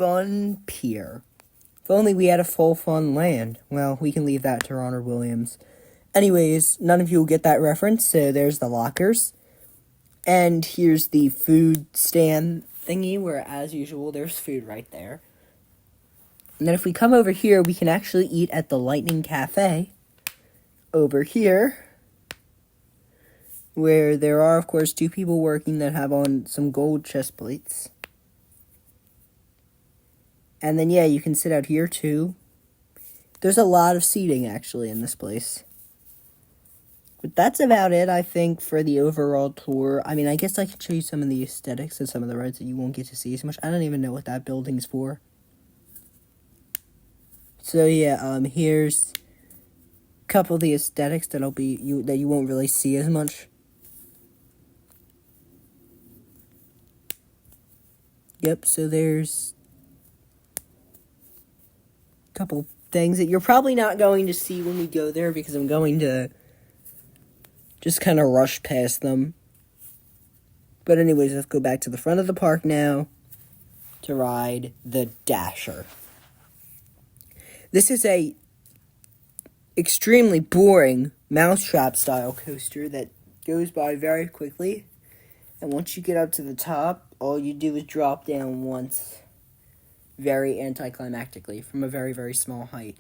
fun pier. If only we had a full fun land. Well, we can leave that to Ronald Williams. Anyways, none of you will get that reference, so there's the lockers. And here's the food stand thingy, where, as usual, there's food right there. And then if we come over here, we can actually eat at the Lightning Cafe. Over here, where there are, of course, 2 people working that have on some gold chest plates. And then, yeah, you can sit out here, too. There's a lot of seating, actually, in this place. But that's about it, I think, for the overall tour. I mean, I guess I can show you some of the aesthetics and some of the rides that you won't get to see as much. I don't even know what that building's for. So, yeah, here's a couple of the aesthetics that you won't really see as much. Yep, so there's a couple things that you're probably not going to see when we go there, because I'm going to just kind of rush past them. But anyways, let's go back to the front of the park now to ride the Dasher. This is a extremely boring mousetrap style coaster that goes by very quickly. And once you get up to the top, all you do is drop down once, very anticlimactically, from a very, very small height.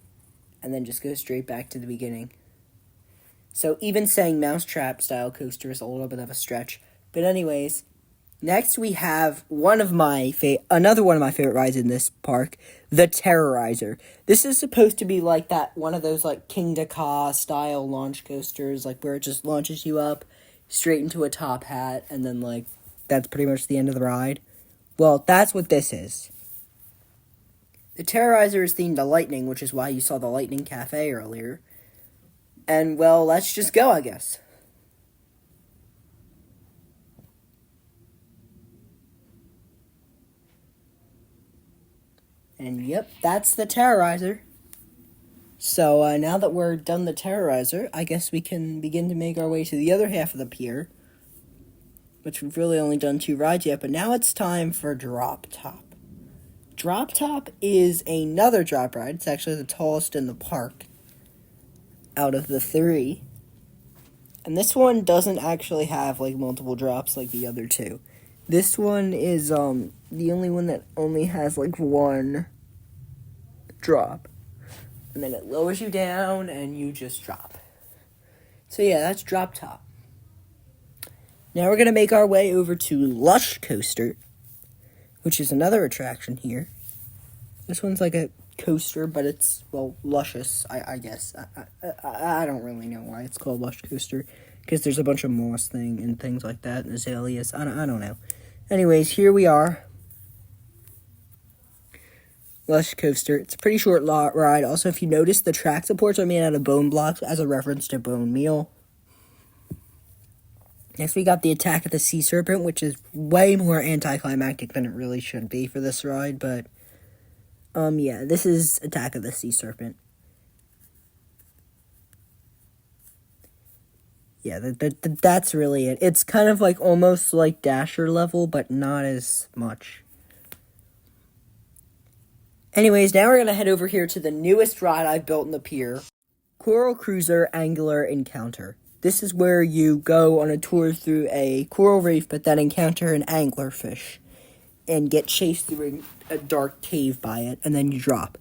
And then just go straight back to the beginning. So even saying mousetrap style coaster is a little bit of a stretch. But anyways, next we have another one of my favorite rides in this park, the Terrorizer. This is supposed to be like that, one of those like King Dakar style launch coasters, like where it just launches you up straight into a top hat, and then like that's pretty much the end of the ride. Well, that's what this is. The Terrorizer is themed to lightning, which is why you saw the Lightning Cafe earlier. And, well, let's just go, I guess. And, yep, that's the Terrorizer. So, now that we're done the Terrorizer, I guess we can begin to make our way to the other half of the pier, which we've really only done 2 rides yet, but now it's time for Drop Top. Drop Top is another drop ride. It's actually the tallest in the park out of the 3. And this one doesn't actually have like multiple drops like the other 2. This one is the only one that only has like 1 drop. And then it lowers you down and you just drop. So yeah, that's Drop Top. Now we're going to make our way over to Lush Coaster, which is another attraction here. This one's like a coaster, but it's, well, luscious, I guess. I don't really know why it's called Lush Coaster, because there's a bunch of moss and things like that, and azaleas. I don't know. Anyways, here we are. Lush Coaster. It's a pretty short ride. Also, if you notice, the track supports are made out of bone blocks as a reference to bone meal. Next, we got the Attack of the Sea Serpent, which is way more anticlimactic than it really should be for this ride, but yeah, this is Attack of the Sea Serpent. Yeah, that's really it. It's kind of like almost like Dasher level, but not as much. Anyways, now we're going to head over here to the newest ride I've built in the pier, Coral Cruiser Angular Encounter. This is where you go on a tour through a coral reef, but then encounter an anglerfish and get chased through a dark cave by it, and then you drop.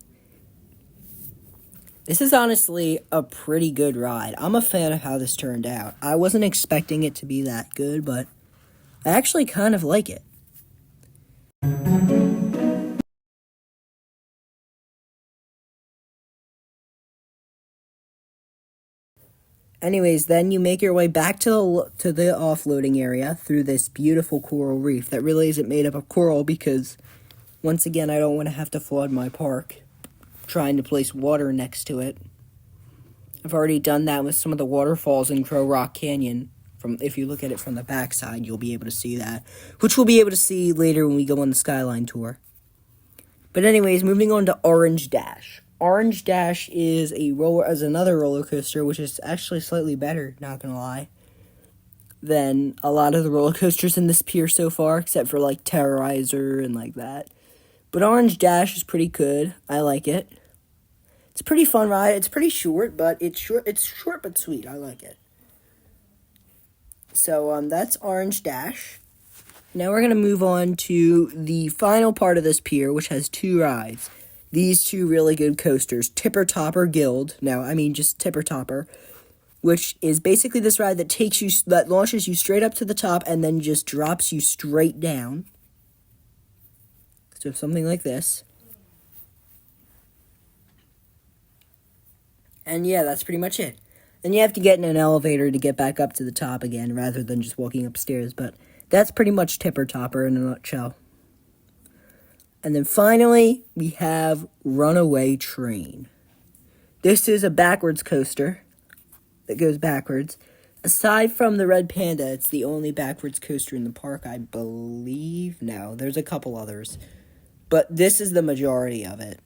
This is honestly a pretty good ride. I'm a fan of how this turned out. I wasn't expecting it to be that good, but I actually kind of like it. Anyways, then you make your way back to the offloading area through this beautiful coral reef that really isn't made up of coral, because, once again, I don't want to have to flood my park trying to place water next to it. I've already done that with some of the waterfalls in Crow Rock Canyon. If you look at it from the backside, you'll be able to see that, which we'll be able to see later when we go on the Skyline tour. But anyways, moving on to Orange Dash. Orange Dash is another roller coaster, which is actually slightly better, not gonna lie, than a lot of the roller coasters in this pier so far, except for like Terrorizer and like that. But Orange Dash is pretty good. I like it. It's a pretty fun ride. It's pretty short, but it's short but sweet. I like it. So that's Orange Dash. Now we're going to move on to the final part of this pier, which has two rides. These two really good coasters, Tipper Topper Guild. Now, I mean just Tipper Topper, which is basically this ride that launches you straight up to the top and then just drops you straight down. So something like this. And yeah, that's pretty much it. Then you have to get in an elevator to get back up to the top again, rather than just walking upstairs, but that's pretty much Tipper Topper in a nutshell. And then finally, we have Runaway Train. This is a backwards coaster that goes backwards. Aside from the Red Panda, it's the only backwards coaster in the park, I believe. No, there's a couple others. But this is the majority of it.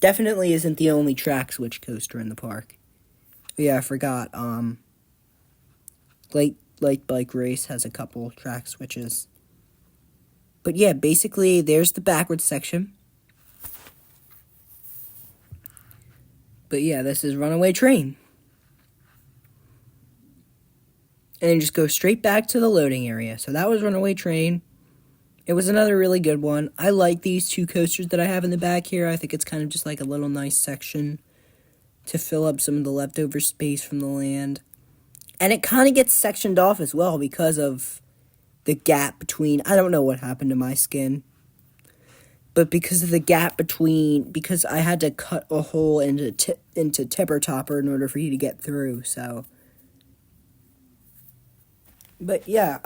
Definitely isn't the only track switch coaster in the park. Yeah, I forgot. Lake Bike Race has a couple track switches. But yeah, basically, there's the backwards section. But yeah, this is Runaway Train. And then just go straight back to the loading area. So that was Runaway Train. It was another really good one. I like these two coasters that I have in the back here. I think it's kind of just like a little nice section to fill up some of the leftover space from the land. And it kind of gets sectioned off as well because of the gap between... I don't know what happened to my skin. But because of the gap between... Because I had to cut a hole into Tipper Topper in order for you to get through, so... But yeah,